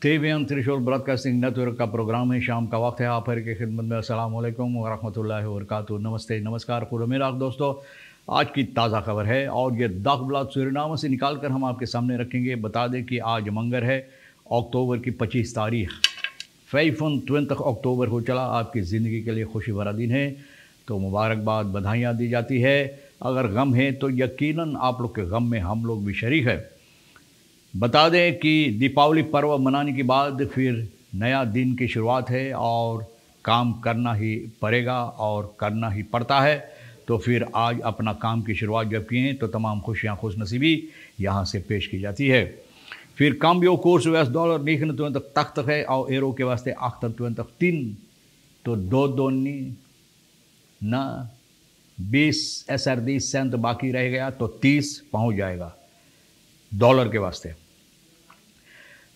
TVN त्रिशूल broadcasting network का programme है। शाम का वक्त है। आप हर की खिदमत में अस्सलाम वालेकुम व रहमतुल्लाहि व बरकातुहू। नमस्ते, नमस्कार, पूरा मेरा दोस्तों। आज की ताज़ा खबर है और ये दागब्लाद सूरीनाम से निकाल कर हम आपके सामने रखेंगे। बता दें कि आज मंगर है, अक्टूबर की 25 तारीख। 25 अक्टूबर हो चला। आपकी ज़िंदगी के लिए खुशी भरा दिन है, तो मुबारकबाद, बधाइयाँ दी जाती है। अगर गम है तो यकीनन आप लोग के गम में हम लोग भी शरीक है। बता दें कि दीपावली पर्व मनाने के बाद फिर नया दिन की शुरुआत है और काम करना ही पड़ेगा और करना ही पड़ता है। तो फिर आज अपना काम की शुरुआत जब किए तो तमाम खुशियाँ खुशनसीबी यहाँ से पेश की जाती है। फिर cambio koers US-dollar 29,80 है और euro के वास्ते 28,3। तो 2 ना 20 SRD सेंट बाकी रह गया तो 30 पहुँच जाएगा डॉलर के वास्ते।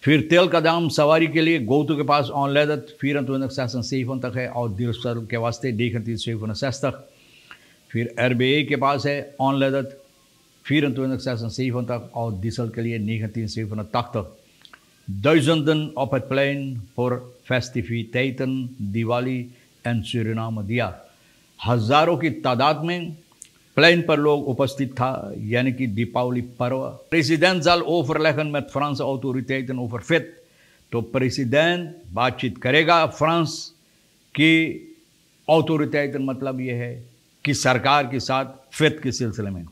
फिर तेल का दाम सवारी के लिए गोतू के पास ऑनलेदत 24,607 तक है और डीजल के वास्ते 19,760 तक। फिर RBA के पास है ऑनलेदत 24,607 तक और डीजल के लिए 19,780 तक। Duizenden op het plein voor festiviteiten Diwali and Suriname दिया। हज़ारों की तादाद में प्लेन पर लोग उपस्थित था, यानी कि दीपावली पर्व। President zal overleggen met Franse autoriteiten over FIT। तो प्रेसिडेंट बातचीत करेगा फ्रांस की ऑथोरिटेट, मतलब ये है कि सरकार के साथ FIT के सिलसिले में।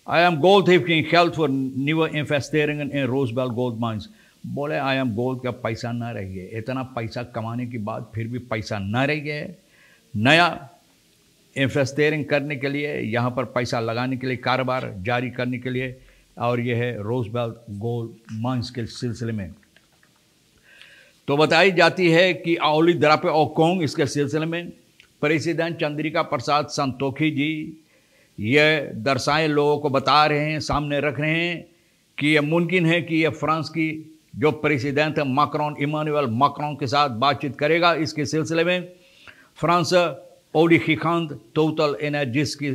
I am gold heeft geen geld voor nieuwe investeringen in Rosebel Gold Mines। बोले आई एम गोल्ड का पैसा ना रह गया। इतना पैसा कमाने के बाद फिर भी पैसा ना रह गया है। नया इन्वेस्टिंग करने के लिए, यहाँ पर पैसा लगाने के लिए, कारोबार जारी करने के लिए, और यह है रोजबेल गोल्ड माइंस के सिलसिले में। तो बताई जाती है कि आउली द्रापे और कोंग इसके सिलसिले में प्रेसिडेंट चंद्रिका प्रसाद संतोखी जी ये दर्शाए लोगों को बता रहे हैं, सामने रख रहे हैं कि यह मुमकिन है कि यह फ्रांस की जो प्रेसिडेंट है मैक्रोन, इमानुएल मैक्रोन के साथ बातचीत करेगा। इसके सिलसिले में फ्रांस ओडिखिखांद टोटल एनर्जीज की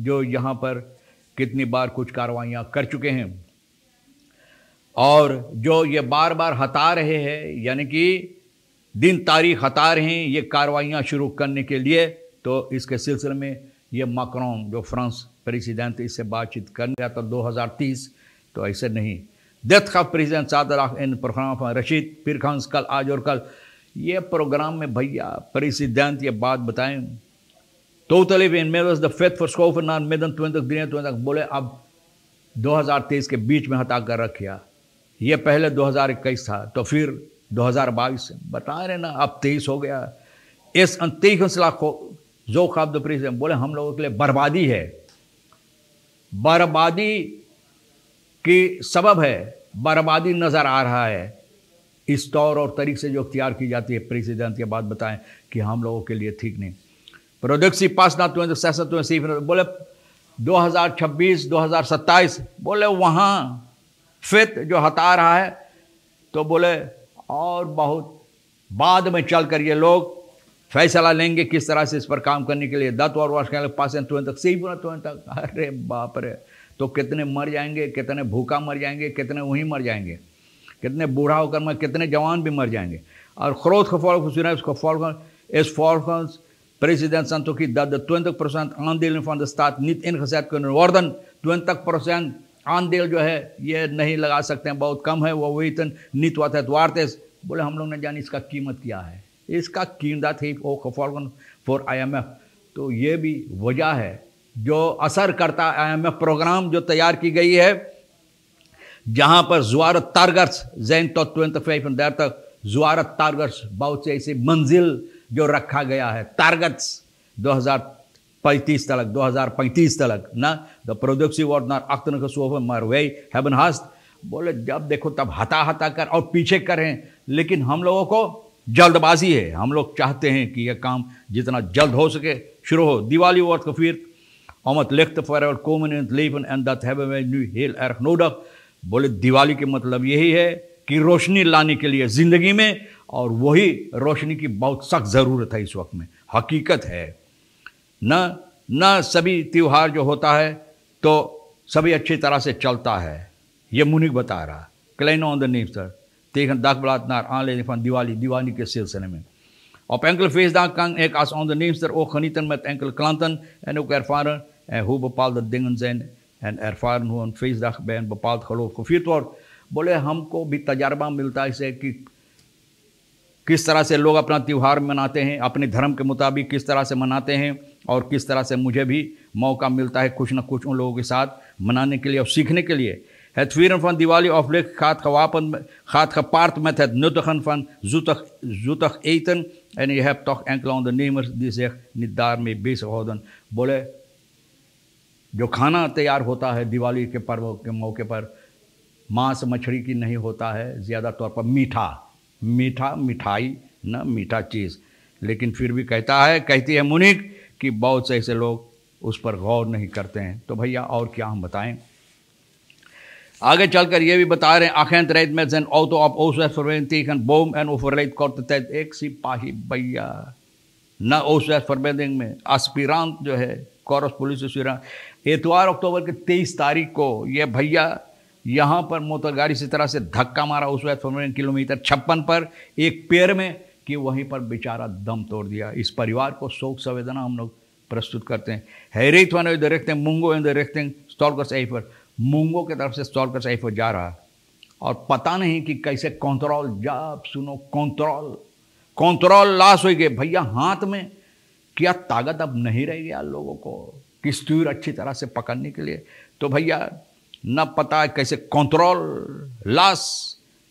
जो यहाँ पर कितनी बार कुछ कार्रवाइयाँ कर चुके हैं और जो ये बार बार हटा रहे हैं, यानी कि दिन तारीख हटा रहे हैं ये कार्रवाइयाँ शुरू करने के लिए। तो इसके सिलसिले में ये मैक्रोन जो फ्रांस प्रेसिडेंट, इससे बातचीत करने गया था 2030। तो ऐसे नहीं। डेथ का प्रेसिडेंट सादर इन प्रोग्राम रशीद पीर खान कल, आज और कल ये प्रोग्राम में भैया प्रेसिडेंट ये बात बताएं। Totally inmiddels de FIT verschoven naar midden 2023। बोले अब 2023 के बीच में हटा कर रखिया। ये पहले 2021 था, तो फिर 2022 बता रहे ना, अब 23 हो गया। इस अंतिम जो खाब प्रेसिडेंट बोले हम लोगों के लिए बर्बादी है, बर्बादी की सबब है, बर्बादी नजर आ रहा है। इस तौर और तरीके से जो अख्तियार की जाती है, प्रेसिडेंट ये बात बताएं कि हम लोगों के लिए ठीक नहीं। प्रोडक्सी पास ना 2060 बोले 2026 2027 बोले वहाँ FIT जो हटा रहा है, तो बोले और बहुत बाद में चल कर ये लोग फैसला लेंगे किस तरह से इस पर काम करने के लिए। दत्त और वर्ष के पास तक। अरे बाप रे, तो कितने मर जाएंगे, कितने भूखा मर जाएंगे, कितने वहीं मर जाएंगे, कितने बूढ़ा होकर में कितने जवान भी मर जाएंगे। और groot gevolgen is volgens president Santoki dat de 20% aandelen van de staat niet ingezet kunnen worden। 20% आंदेल जो है ये नहीं लगा सकते हैं, बहुत कम है, वो वेतन नीत वात है। बोले हम लोग ने जानी इसका कीमत क्या है, इसका कीमत है ओ gevolgen फॉर IMF। तो ये भी वजह है जो असर करता है IMF प्रोग्राम जो तैयार की गई है, जहाँ पर ज़्वारत टारगेट्स जैन तो 2035 ज़्वारत टारगेट्स, बहुत से ऐसे मंजिल जो रखा गया है, टारगेट्स 2035 तक ना। The productive wordt naar achteren geschoven, maar wij hebben haast। बोले जब देखो तब हटा कर और पीछे करें, लेकिन हम लोगों को जल्दबाजी है। हम लोग चाहते हैं कि यह काम जितना जल्द हो सके शुरू हो। Diwali wordt gevierd om het licht te verwelkomen in het leven en dat hebben wij nu heel erg nodig। बोले दिवाली के मतलब यही है कि रोशनी लाने के लिए ज़िंदगी में, और वही रोशनी की बहुत सख्त ज़रूरत है इस वक्त में, हकीकत है ना। सभी त्यौहार जो होता है तो सभी अच्छी तरह से चलता है, ये मुनिक बता रहा। क्लेन ऑन द नीव sir tegen dagblad naar aanleiding van Diwali के सिलसिले में. Op enkele feestdagen kan ik als onderneemster ook genieten met enkele klanten en ook ervaren hoe bepaalde dingen zijn en ervaren hoe een feestdag bij een bepaald geloof gevierd wordt. बोले हमको भी तजर्बा मिलता है इससे कि किस तरह से लोग अपना त्यौहार मनाते हैं, अपने धर्म के मुताबिक किस तरह से मनाते हैं और किस तरह से मुझे भी मौका मिलता है कुछ ना कुछ उन लोगों के साथ मनाने के लिए और सीखने के लिए. Het vieren van Diwali of licht gaat gepaard met het nuttigen van zoetig eten en je hebt toch enkele ondernemers die zich niet daarmee bezighouden. बोले जो खाना तैयार होता है दिवाली के पर्व के मौके पर मांस मछली की नहीं होता है, ज़्यादा तौर पर मिठाई न मीठा चीज़. लेकिन फिर भी कहती है मुनिक कि बहुत से ऐसे लोग उस पर गौर नहीं करते हैं. तो भैया और क्या हम बताएं. आगे चलकर ये भी बता रहे हैं agent rijdt met zijn auto op Oost-West-verbinding tegen een boom en overlijdt korte tijd. एक सिपाही भैया न Oost-West-verbinding में aspirant जो है कोरस पुलिस एस्पिरेंट इतवार अक्टूबर के 23 तारीख को ये भैया यहाँ पर मोटर गाड़ी से तरह से धक्का मारा Oost-West-verbinding किलोमीटर 56 पर एक पेड़ में कि वहीं पर बेचारा दम तोड़ दिया. इस परिवार को शोक संवेदना हम लोग प्रस्तुत करते हैं. Hij reed vanuit de richting Mungo in de richting Stolkers-Eifer. मुंगो की तरफ से स्टॉलकर्स आइफर जा रहा है और पता नहीं कि कैसे कंट्रोल लॉस हो गए. भैया हाथ में क्या ताकत अब नहीं रह गया लोगों को कि स्टीयर अच्छी तरह से पकड़ने के लिए. तो भैया न पता है कैसे कंट्रोल लॉस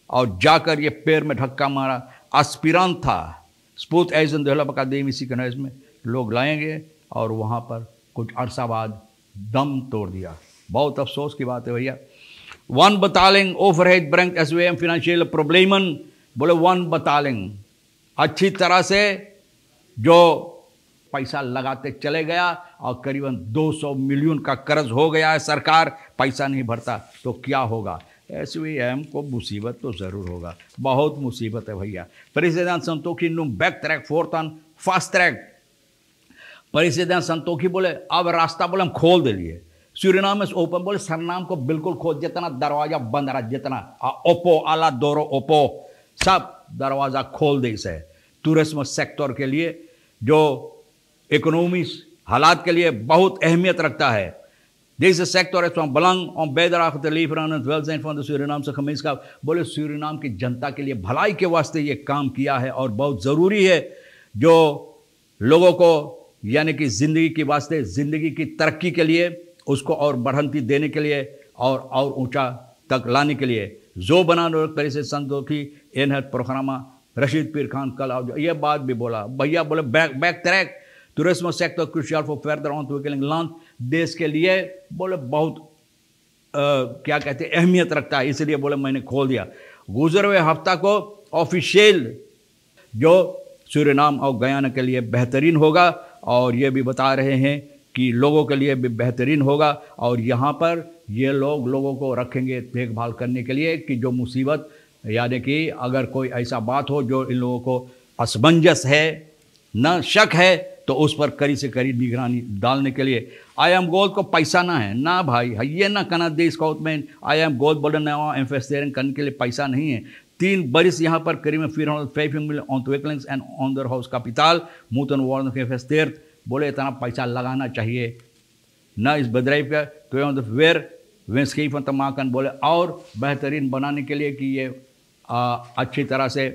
और जाकर ये पैर में धक्का मारा. एस्पिरेंट था स्पूत एजन डेवलप अकादमी सीकनाइज में लोग लाएंगे और वहाँ पर कुछ अरसा बाद दम तोड़ दिया. बहुत अफसोस की बात है भैया. One betaling overheid brengt SWM financiële problemen. बोले वन betaling अच्छी तरह से जो पैसा लगाते चले गया और करीबन 200 मिलियन का कर्ज हो गया है. सरकार पैसा नहीं भरता तो क्या होगा. SWM को मुसीबत तो ज़रूर होगा, बहुत मुसीबत है भैया. President Santokhi noemt backtrack voortaan fast track. President Santokhi बोले अब रास्ता बोले हम खोल दे लिए. सूरीनाम में ओपन बोले सरनाम को बिल्कुल खोल, जितना दरवाजा बंद रहा, जितना ओपो आला दोरो ओपो सब दरवाज़ा खोल दे इसे. टूरिज्म सेक्टर के लिए जो इकोनॉमी हालात के लिए बहुत अहमियत रखता है. Deze sector is van belang om bijdrage te leveren aan het welzijn van de Surinaamse gemeenschap. बोले सूरीनाम की जनता के लिए भलाई के वास्ते ये काम किया है और बहुत ज़रूरी है जो लोगों को यानी कि ज़िंदगी के वास्ते ज़िंदगी की तरक्की के लिए उसको और बढ़ंती देने के लिए और ऊंचा तक लाने के लिए जो बनाने परिषद संतोखी एनहत प्रोग्रामा रशीद पीर खान कल आओ ये बात भी बोला. भैया बोले back track tourism sector crucial for further ontwikkeling land देश के लिए बोले बहुत क्या कहते हैं अहमियत रखता है, इसलिए बोले मैंने खोल दिया. गुजरे हुए हफ्ता को ऑफिशियल जो सूरीनाम और गयाना के लिए बेहतरीन होगा और ये भी बता रहे हैं कि लोगों के लिए भी बेहतरीन होगा और यहाँ पर ये लोगों को रखेंगे देखभाल करने के लिए कि जो मुसीबत यानी कि अगर कोई ऐसा बात हो जो इन लोगों को असमंजस है न शक है तो उस पर कड़ी से कड़ी निगरानी डालने के लिए. IM Gold को पैसा ना है ना भाई, ये ना कहना देश का में IM Gold बोले नया इन्वेस्टमेंट करने के लिए पैसा नहीं है. 3 बरिस यहाँ पर करीब 450 million ontwikkelings en onderhoudskapitaal moeten worden geïnvesteerd. बोले इतना पैसा लगाना चाहिए न इस bedrijf का तो weer winstgevend te maken. बोले और बेहतरीन बनाने के लिए कि ये अच्छी तरह से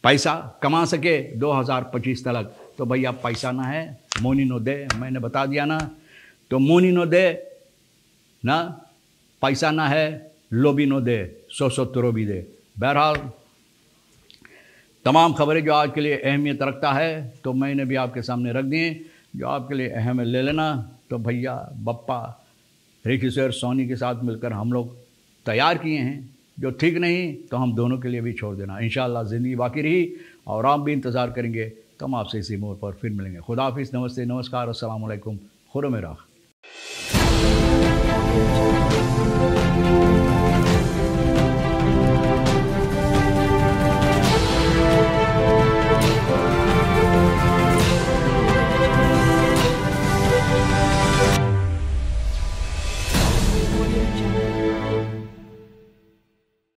पैसा कमा सके 2025 तक. तो भैया पैसा ना है मोनी नो दे, मैंने बता दिया ना. तो मोनी नो दे ना, पैसा ना है लोबी नो दे, सो तुरो भी दे. बहरहाल तमाम खबरें जो आज के लिए अहमियत रखता है तो मैंने भी आपके सामने रख दिए. जो आपके लिए अहम ले लेना तो भैया बप्पा रिकी सर सोनी के साथ मिलकर हम लोग तैयार किए हैं. जो ठीक नहीं तो हम दोनों के लिए भी छोड़ देना. इंशाअल्लाह ज़िंदगी बाकी रही और आप भी इंतज़ार करेंगे तो हम आपसे इसी मोड़ पर फिर मिलेंगे. खुदा हाफिज़, नमस्ते, नमस्कार, अस्सलाम वालेकुम, खुदा मेरा.